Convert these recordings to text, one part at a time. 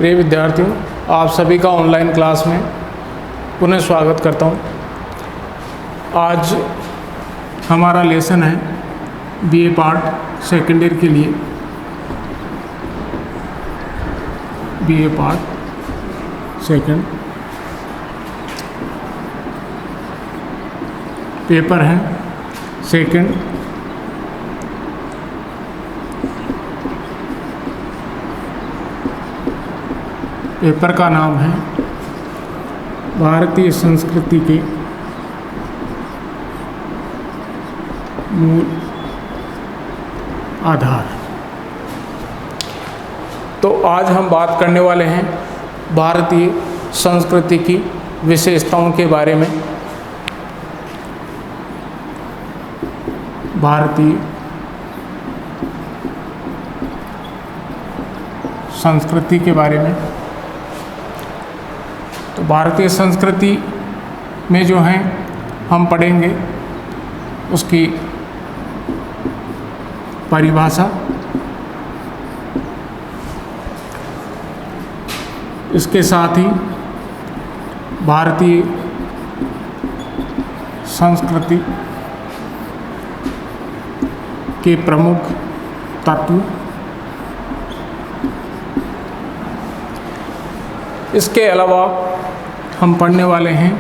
प्रिय विद्यार्थियों, आप सभी का ऑनलाइन क्लास में पुनः स्वागत करता हूं। आज हमारा लेसन है बीए पार्ट सेकेंड ईयर के लिए। बीए पार्ट सेकेंड पेपर है सेकेंड। पेपर का नाम है भारतीय संस्कृति के मूल आधार। तो आज हम बात करने वाले हैं भारतीय संस्कृति की विशेषताओं के बारे में। भारतीय संस्कृति के बारे में। तो भारतीय संस्कृति में जो है हम पढ़ेंगे उसकी परिभाषा, इसके साथ ही भारतीय संस्कृति के प्रमुख तत्व, इसके अलावा हम पढ़ने वाले हैं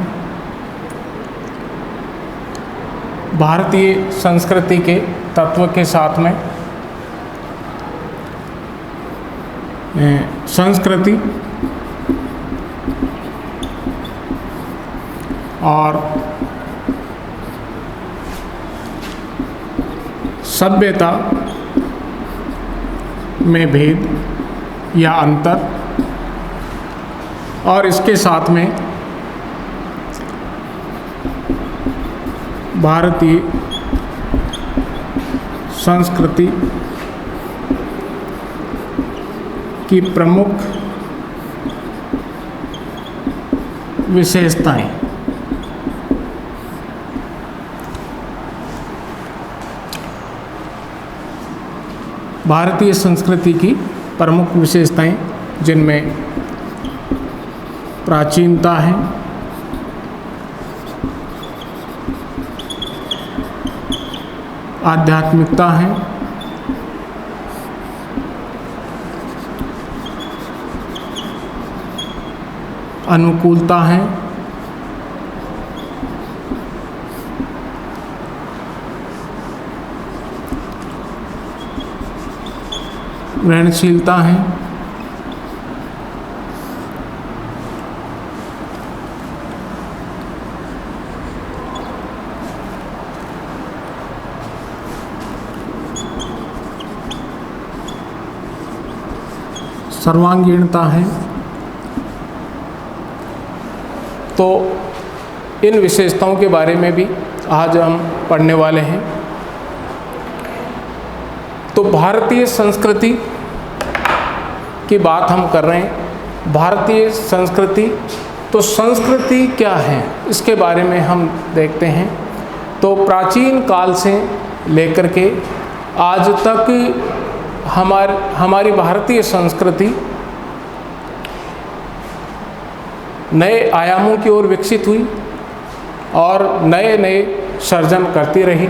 भारतीय संस्कृति के तत्व के साथ में संस्कृति और सभ्यता में भेद या अंतर, और इसके साथ में भारतीय संस्कृति की प्रमुख विशेषताएं। भारतीय संस्कृति की प्रमुख विशेषताएं जिनमें प्राचीनता है, आध्यात्मिकता है, अनुकूलता है, ग्रहणशीलता है, सर्वांगीणता है। तो इन विशेषताओं के बारे में भी आज हम पढ़ने वाले हैं। तो भारतीय संस्कृति की बात हम कर रहे हैं। भारतीय संस्कृति, तो संस्कृति क्या है इसके बारे में हम देखते हैं। तो प्राचीन काल से लेकर के आज तक हमारी भारतीय संस्कृति नए आयामों की ओर विकसित हुई और नए नए सृजन करती रही।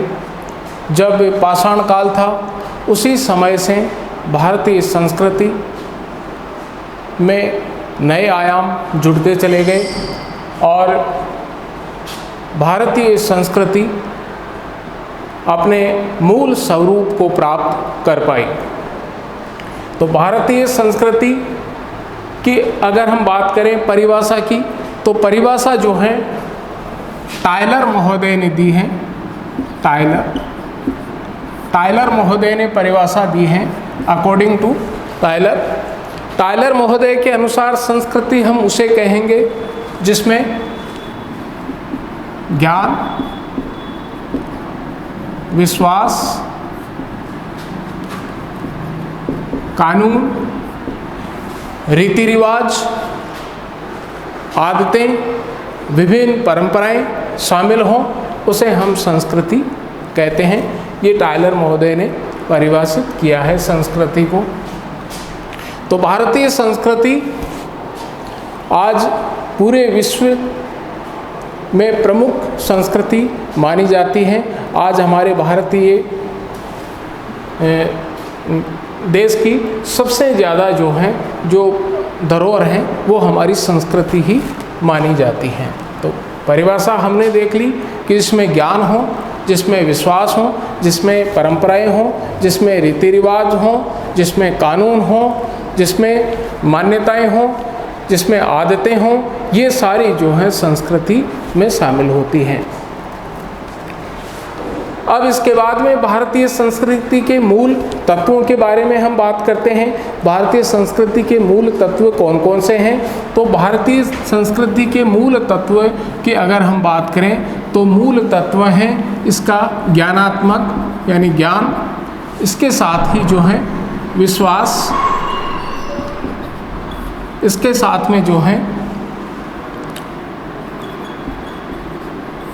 जब पाषाण काल था उसी समय से भारतीय संस्कृति में नए आयाम जुड़ते चले गए और भारतीय संस्कृति अपने मूल स्वरूप को प्राप्त कर पाई। तो भारतीय संस्कृति की अगर हम बात करें परिभाषा की, तो परिभाषा जो है टायलर महोदय ने दी है। टायलर महोदय ने परिभाषा दी है। अकॉर्डिंग टू टायलर महोदय के अनुसार संस्कृति हम उसे कहेंगे जिसमें ज्ञान, विश्वास, कानून, रीति रिवाज, आदतें, विभिन्न परंपराएं शामिल हों, उसे हम संस्कृति कहते हैं। ये टायलर महोदय ने परिभाषित किया है संस्कृति को। तो भारतीय संस्कृति आज पूरे विश्व में प्रमुख संस्कृति मानी जाती हैं। आज हमारे भारतीय देश की सबसे ज़्यादा जो धरोहर हैं वो हमारी संस्कृति ही मानी जाती हैं। तो परिभाषा हमने देख ली कि जिसमें ज्ञान हो, जिसमें विश्वास हो, जिसमें परंपराएं हो, जिसमें रीति रिवाज हो, जिसमें कानून हो, जिसमें मान्यताएं हो, जिसमें आदतें हों, ये सारी जो है संस्कृति में शामिल होती हैं। अब इसके बाद में भारतीय संस्कृति के मूल तत्वों के बारे में हम बात करते हैं। भारतीय संस्कृति के मूल तत्व कौन कौन से हैं? तो भारतीय संस्कृति के मूल तत्व की अगर हम बात करें तो मूल तत्व हैं इसका ज्ञानात्मक यानी ज्ञान, इसके साथ ही जो है विश्वास, इसके साथ में जो है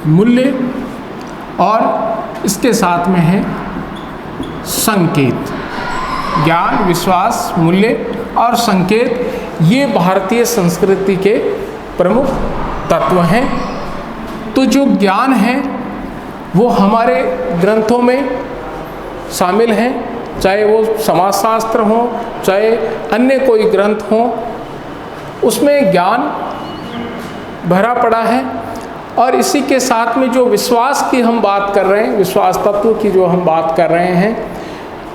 मूल्य और इसके साथ में है संकेत। ज्ञान, विश्वास, मूल्य और संकेत, ये भारतीय संस्कृति के प्रमुख तत्व हैं। तो जो ज्ञान है वो हमारे ग्रंथों में शामिल हैं, चाहे वो समाजशास्त्र हो, चाहे अन्य कोई ग्रंथ हो, उसमें ज्ञान भरा पड़ा है। और इसी के साथ में जो विश्वास की हम बात कर रहे हैं, विश्वास तत्व की जो हम बात कर रहे हैं,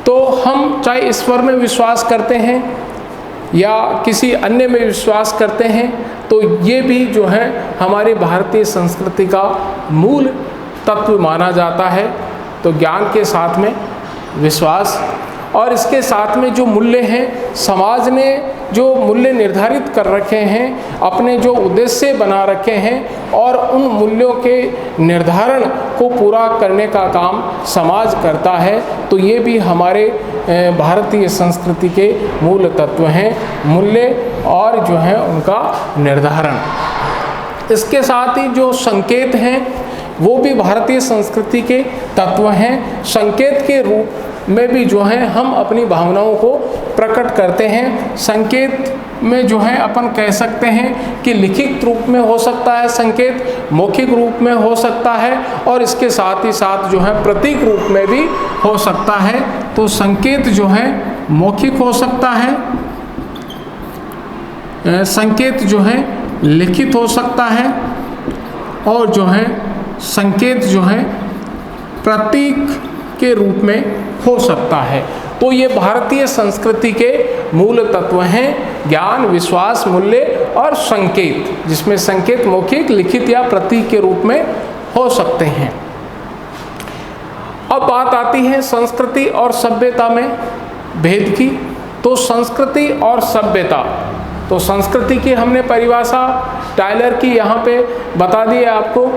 तो हम चाहे ईश्वर में विश्वास करते हैं या किसी अन्य में विश्वास करते हैं, तो ये भी जो है हमारी भारतीय संस्कृति का मूल तत्व माना जाता है। तो ज्ञान के साथ में विश्वास और इसके साथ में जो मूल्य हैं, समाज ने जो मूल्य निर्धारित कर रखे हैं, अपने जो उद्देश्य बना रखे हैं और उन मूल्यों के निर्धारण को पूरा करने का काम समाज करता है, तो ये भी हमारे भारतीय संस्कृति के मूल तत्व हैं, मूल्य और जो है उनका निर्धारण। इसके साथ ही जो संकेत हैं वो भी भारतीय संस्कृति के तत्व हैं। संकेत के रूप में भी जो है हम अपनी भावनाओं को प्रकट करते हैं। संकेत में जो है अपन कह सकते हैं कि लिखित रूप में हो सकता है संकेत, मौखिक रूप में हो सकता है और इसके साथ ही साथ जो है प्रतीक रूप में भी हो सकता है। तो संकेत जो है मौखिक हो सकता है, संकेत जो है लिखित हो सकता है और जो है संकेत जो है प्रतीक के रूप में हो सकता है। तो ये भारतीय संस्कृति के मूल तत्व हैं, ज्ञान, विश्वास, मूल्य और संकेत, जिसमें संकेत मौखिक, लिखित या प्रतीक के रूप में हो सकते हैं। अब बात आती है संस्कृति और सभ्यता में भेद की। तो संस्कृति और सभ्यता, तो संस्कृति की हमने परिभाषा टायलर की यहाँ पे बता दी है आपको,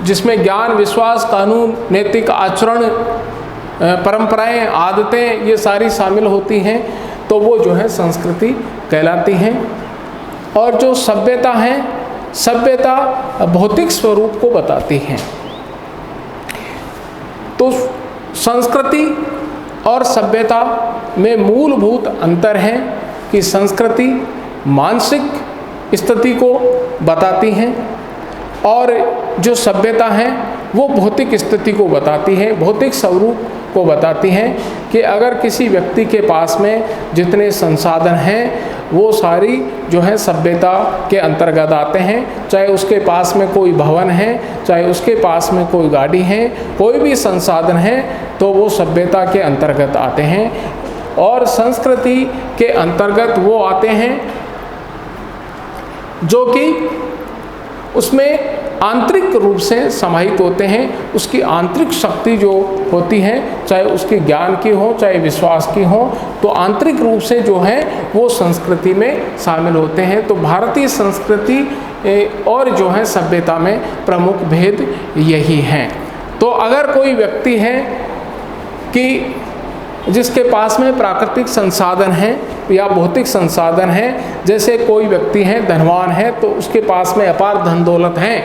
जिसमें ज्ञान, विश्वास, कानून, नैतिक आचरण, परंपराएं, आदतें ये सारी शामिल होती हैं, तो वो जो है संस्कृति कहलाती हैं। और जो सभ्यता है, सभ्यता भौतिक स्वरूप को बताती हैं। तो संस्कृति और सभ्यता में मूलभूत अंतर है कि संस्कृति मानसिक स्थिति को बताती हैं और जो सभ्यता है वो भौतिक स्थिति को बताती है, भौतिक स्वरूप को बताती हैं कि अगर किसी व्यक्ति के पास में जितने संसाधन हैं वो सारी जो है सभ्यता के अंतर्गत आते हैं। चाहे उसके पास में कोई भवन है, चाहे उसके पास में कोई गाड़ी है, कोई भी संसाधन है, तो वो सभ्यता के अंतर्गत आते हैं। और संस्कृति के अंतर्गत वो आते हैं जो कि उसमें आंतरिक रूप से समाहित होते हैं। उसकी आंतरिक शक्ति जो होती है, चाहे उसकी ज्ञान की हो, चाहे विश्वास की हो, तो आंतरिक रूप से जो है वो संस्कृति में शामिल होते हैं। तो भारतीय संस्कृति और जो है सभ्यता में प्रमुख भेद यही हैं। तो अगर कोई व्यक्ति है कि जिसके पास में प्राकृतिक संसाधन है या भौतिक संसाधन है, जैसे कोई व्यक्ति है धनवान है तो उसके पास में अपार धन दौलत है,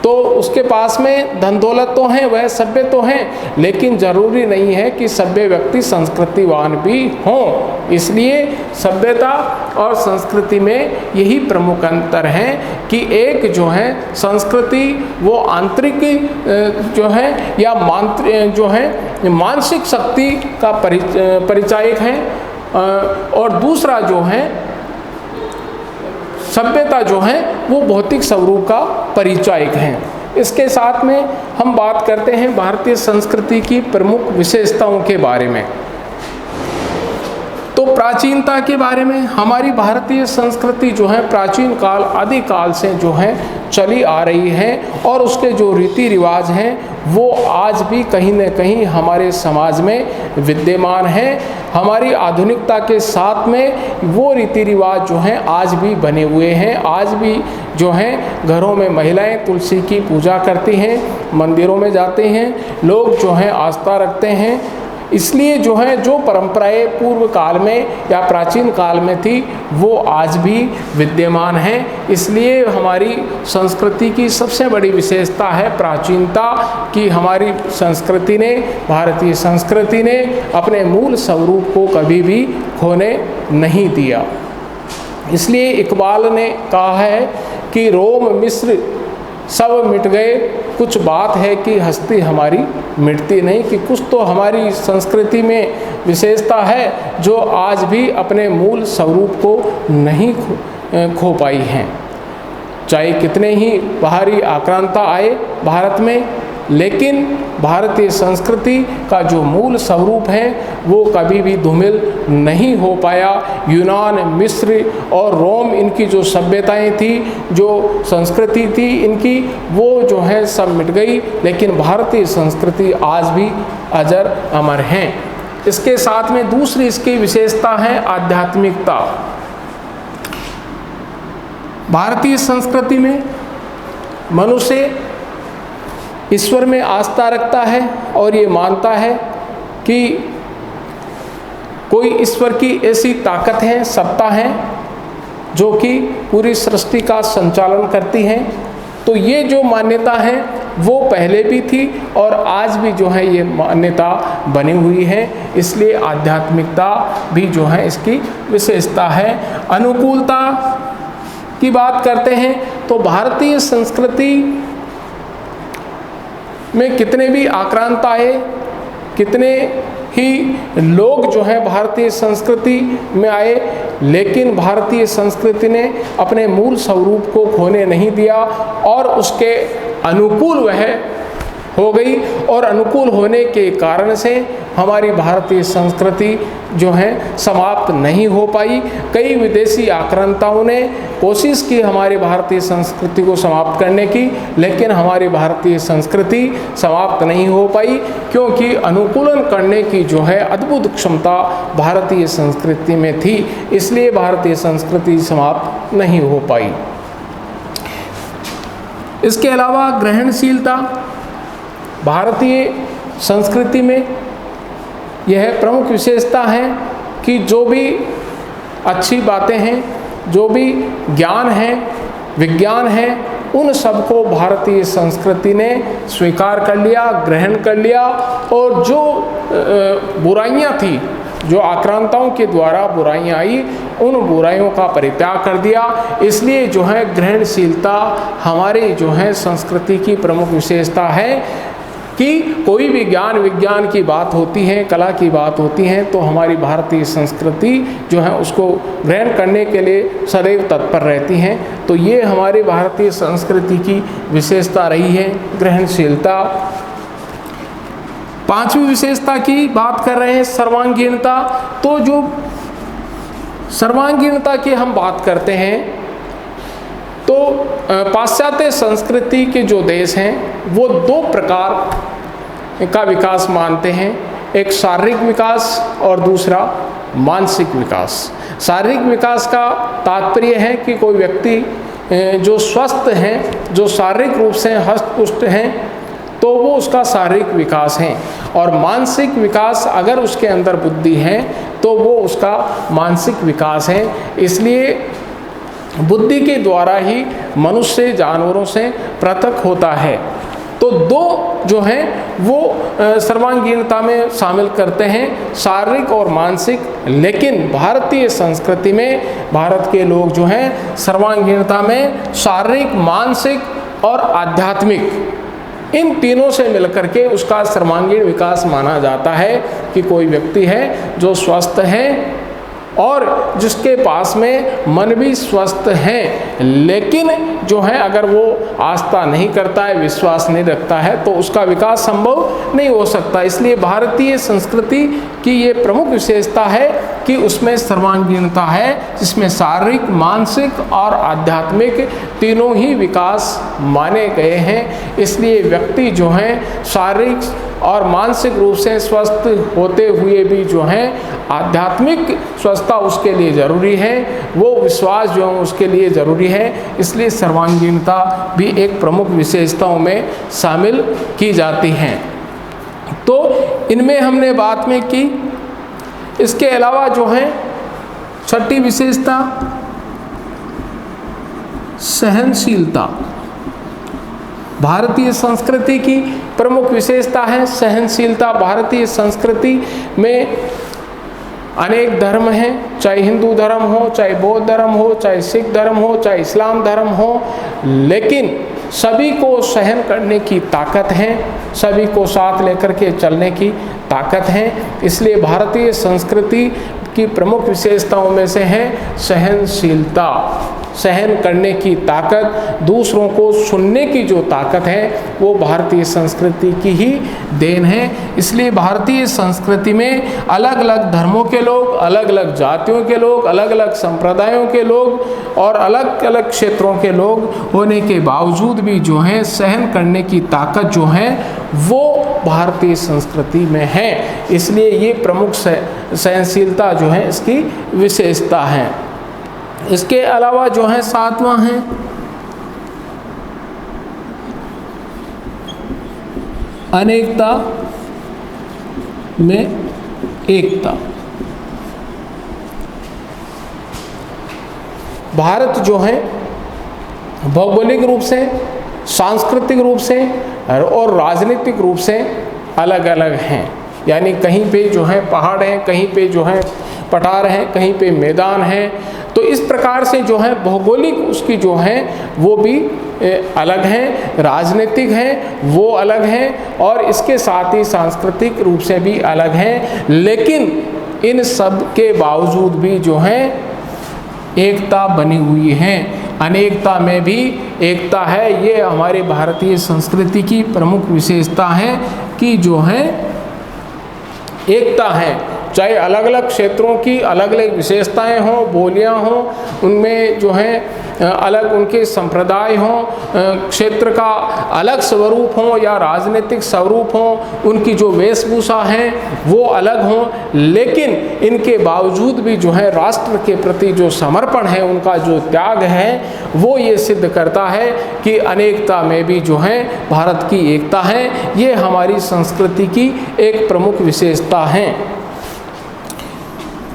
तो तो उसके पास में धन दौलत तो है, वह सभ्य तो हैं, लेकिन ज़रूरी नहीं है कि सभ्य व्यक्ति संस्कृतिवान भी हों। इसलिए सभ्यता और संस्कृति में यही प्रमुख अंतर है कि एक जो है संस्कृति वो आंतरिक जो है या जो है मानसिक शक्ति का परिचायक है, और दूसरा जो है सभ्यता जो है वो भौतिक स्वरूप का परिचायक है। इसके साथ में हम बात करते हैं भारतीय संस्कृति की प्रमुख विशेषताओं के बारे में। तो प्राचीनता के बारे में, हमारी भारतीय संस्कृति जो है प्राचीन काल आदिकाल से जो है चली आ रही है, और उसके जो रीति रिवाज हैं वो आज भी कहीं न कहीं हमारे समाज में विद्यमान हैं। हमारी आधुनिकता के साथ में वो रीति रिवाज जो हैं आज भी बने हुए हैं। आज भी जो हैं घरों में महिलाएं तुलसी की पूजा करती हैं, मंदिरों में जाते हैं, लोग जो हैं आस्था रखते हैं। इसलिए जो है जो परंपराएं पूर्व काल में या प्राचीन काल में थी वो आज भी विद्यमान हैं। इसलिए हमारी संस्कृति की सबसे बड़ी विशेषता है प्राचीनता, कि हमारी संस्कृति ने, भारतीय संस्कृति ने अपने मूल स्वरूप को कभी भी खोने नहीं दिया। इसलिए इकबाल ने कहा है कि रोम मिस्र सब मिट गए, कुछ बात है कि हस्ती हमारी मिटती नहीं, कि कुछ तो हमारी संस्कृति में विशेषता है जो आज भी अपने मूल स्वरूप को नहीं खो पाई हैं। चाहे कितने ही बाहरी आक्रांता आए भारत में, लेकिन भारतीय संस्कृति का जो मूल स्वरूप है वो कभी भी धूमिल नहीं हो पाया। यूनान, मिस्र और रोम, इनकी जो सभ्यताएं थी, जो संस्कृति थी इनकी, वो जो है सब मिट गई, लेकिन भारतीय संस्कृति आज भी अजर अमर हैं। इसके साथ में दूसरी इसकी विशेषता है आध्यात्मिकता। भारतीय संस्कृति में मनुष्य ईश्वर में आस्था रखता है और ये मानता है कि कोई ईश्वर की ऐसी ताकत है, सत्ता है जो कि पूरी सृष्टि का संचालन करती है। तो ये जो मान्यता है वो पहले भी थी और आज भी जो है ये मान्यता बनी हुई है। इसलिए आध्यात्मिकता भी जो है इसकी विशेषता है। अनुकूलता की बात करते हैं तो भारतीय संस्कृति में कितने भी आक्रांत आए, कितने ही लोग जो हैं भारतीय संस्कृति में आए, लेकिन भारतीय संस्कृति ने अपने मूल स्वरूप को खोने नहीं दिया और उसके अनुकूल वह हो गई। और अनुकूल होने के कारण से हमारी भारतीय संस्कृति जो है समाप्त नहीं हो पाई। कई विदेशी आक्रांताओं ने कोशिश की हमारी भारतीय संस्कृति को समाप्त करने की, लेकिन हमारी भारतीय संस्कृति समाप्त नहीं हो पाई, क्योंकि अनुकूलन करने की जो है अद्भुत क्षमता भारतीय संस्कृति में थी। इसलिए भारतीय संस्कृति समाप्त नहीं हो पाई। इसके अलावा ग्रहणशीलता, भारतीय संस्कृति में यह प्रमुख विशेषता है कि जो भी अच्छी बातें हैं, जो भी ज्ञान है, विज्ञान है, उन सबको भारतीय संस्कृति ने स्वीकार कर लिया, ग्रहण कर लिया। और जो बुराइयां थी, जो आक्रांताओं के द्वारा बुराइयां आई, उन बुराइयों का परित्याग कर दिया। इसलिए जो है ग्रहणशीलता हमारी जो है संस्कृति की प्रमुख विशेषता है कि कोई भी ज्ञान विज्ञान की बात होती है, कला की बात होती है, तो हमारी भारतीय संस्कृति जो है उसको ग्रहण करने के लिए सदैव तत्पर रहती हैं। तो ये हमारी भारतीय संस्कृति की विशेषता रही है, ग्रहणशीलता। पांचवी विशेषता की बात कर रहे हैं, सर्वांगीणता। तो जो सर्वांगीणता की हम बात करते हैं तो पाश्चात्य संस्कृति के जो देश हैं वो दो प्रकार का विकास मानते हैं, एक शारीरिक विकास और दूसरा मानसिक विकास। शारीरिक विकास का तात्पर्य है कि कोई व्यक्ति जो स्वस्थ हैं, जो शारीरिक रूप से हष्ट-पुष्ट हैं, तो वो उसका शारीरिक विकास है। और मानसिक विकास, अगर उसके अंदर बुद्धि है तो वो उसका मानसिक विकास है। इसलिए बुद्धि के द्वारा ही मनुष्य जानवरों से पृथक होता है। तो दो जो हैं वो सर्वांगीणता में शामिल करते हैं, शारीरिक और मानसिक। लेकिन भारतीय संस्कृति में भारत के लोग जो हैं सर्वांगीणता में शारीरिक, मानसिक और आध्यात्मिक, इन तीनों से मिलकर के उसका सर्वांगीण विकास माना जाता है कि कोई व्यक्ति है जो स्वस्थ है और जिसके पास में मन भी स्वस्थ है, लेकिन जो है अगर वो आस्था नहीं करता है, विश्वास नहीं रखता है, तो उसका विकास संभव नहीं हो सकता। इसलिए भारतीय संस्कृति की ये प्रमुख विशेषता है कि उसमें सर्वांगीणता है, जिसमें शारीरिक, मानसिक और आध्यात्मिक तीनों ही विकास माने गए हैं। इसलिए व्यक्ति जो हैं शारीरिक और मानसिक रूप से स्वस्थ होते हुए भी जो है आध्यात्मिक स्वस्थता उसके लिए ज़रूरी है, वो विश्वास जो है उसके लिए ज़रूरी है। इसलिए सर्वांगीणता भी एक प्रमुख विशेषताओं में शामिल की जाती हैं। तो इनमें हमने बात में की। इसके अलावा जो है छठी विशेषता सहनशीलता। भारतीय संस्कृति की प्रमुख विशेषता है सहनशीलता। भारतीय संस्कृति में अनेक धर्म हैं, चाहे हिंदू धर्म हो, चाहे बौद्ध धर्म हो, चाहे सिख धर्म हो, चाहे इस्लाम धर्म हो, लेकिन सभी को सहन करने की ताकत है, सभी को साथ लेकर के चलने की ताकत है। इसलिए भारतीय संस्कृति की प्रमुख विशेषताओं में से है सहनशीलता, सहन करने की ताकत, दूसरों को सुनने की जो ताकत है वो भारतीय संस्कृति की ही देन है। इसलिए भारतीय संस्कृति में अलग अलग धर्मों के लोग, अलग अलग जातियों के लोग, अलग अलग संप्रदायों के लोग और अलग अलग क्षेत्रों के लोग होने के बावजूद भी जो है सहन करने की ताकत जो है वो भारतीय संस्कृति में है। इसलिए ये प्रमुख सहनशीलता जो है इसकी विशेषता है। इसके अलावा जो है सातवां है अनेकता में एकता। भारत जो है भौगोलिक रूप से, सांस्कृतिक रूप से और राजनीतिक रूप से अलग अलग हैं। यानी कहीं पे जो है पहाड़ हैं, कहीं पे जो है पठार हैं, कहीं पे मैदान हैं। तो इस प्रकार से जो है भौगोलिक उसकी जो है वो भी अलग हैं, राजनीतिक हैं वो अलग हैं और इसके साथ ही सांस्कृतिक रूप से भी अलग हैं। लेकिन इन सब के बावजूद भी जो है एकता बनी हुई है, अनेकता में भी एकता है। ये हमारे भारतीय संस्कृति की प्रमुख विशेषता है कि जो है एकता है। चाहे अलग अलग क्षेत्रों की अलग अलग विशेषताएं हों, बोलियां हों, उनमें जो है अलग उनके संप्रदाय हों, क्षेत्र का अलग स्वरूप हो या राजनीतिक स्वरूप हो, उनकी जो वेशभूषा है वो अलग हों, लेकिन इनके बावजूद भी जो है राष्ट्र के प्रति जो समर्पण है, उनका जो त्याग है, वो ये सिद्ध करता है कि अनेकता में भी जो है भारत की एकता है। ये हमारी संस्कृति की एक प्रमुख विशेषता है।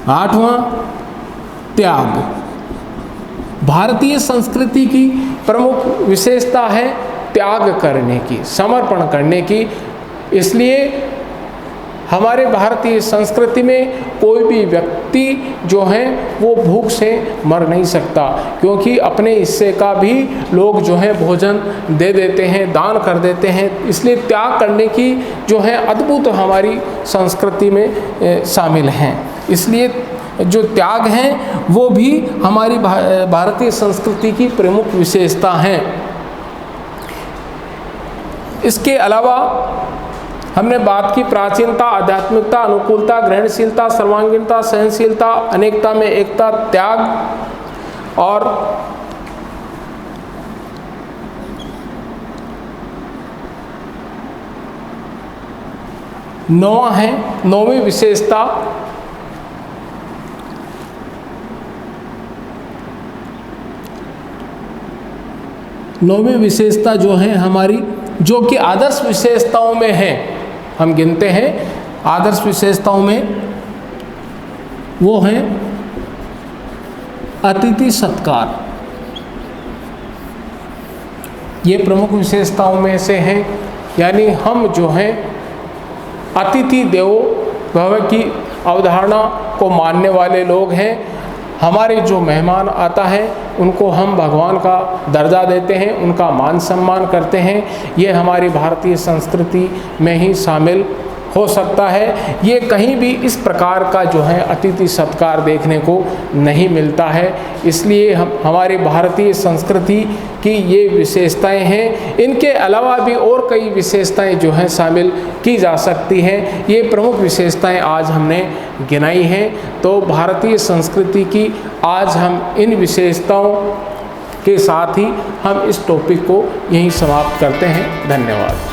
आठवां त्याग। भारतीय संस्कृति की प्रमुख विशेषता है त्याग करने की, समर्पण करने की। इसलिए हमारे भारतीय संस्कृति में कोई भी व्यक्ति जो है वो भूख से मर नहीं सकता, क्योंकि अपने हिस्से का भी लोग जो है भोजन दे देते हैं, दान कर देते हैं। इसलिए त्याग करने की जो है अद्भुत हमारी संस्कृति में शामिल हैं। इसलिए जो त्याग है वो भी हमारी भारतीय संस्कृति की प्रमुख विशेषता है। इसके अलावा हमने बात की प्राचीनता, आध्यात्मिकता, अनुकूलता, ग्रहणशीलता, सर्वांगीणता, सहनशीलता, अनेकता में एकता, त्याग और नौवां है, नौवीं विशेषता नौवीं विशेषता जो है हमारी, जो कि आदर्श विशेषताओं में है, हम गिनते हैं आदर्श विशेषताओं में, वो है अतिथि सत्कार। ये प्रमुख विशेषताओं में से हैं। यानी हम जो हैं अतिथि देवो भव की अवधारणा को मानने वाले लोग हैं। हमारे जो मेहमान आता है उनको हम भगवान का दर्जा देते हैं, उनका मान सम्मान करते हैं। ये हमारी भारतीय संस्कृति में ही शामिल हो सकता है। ये कहीं भी इस प्रकार का जो है अतिथि सत्कार देखने को नहीं मिलता है। इसलिए हमारी भारतीय संस्कृति की ये विशेषताएं हैं। इनके अलावा भी और कई विशेषताएं जो हैं शामिल की जा सकती हैं। ये प्रमुख विशेषताएं आज हमने गिनाई हैं। तो भारतीय संस्कृति की आज हम इन विशेषताओं के साथ ही हम इस टॉपिक को यहीं समाप्त करते हैं। धन्यवाद।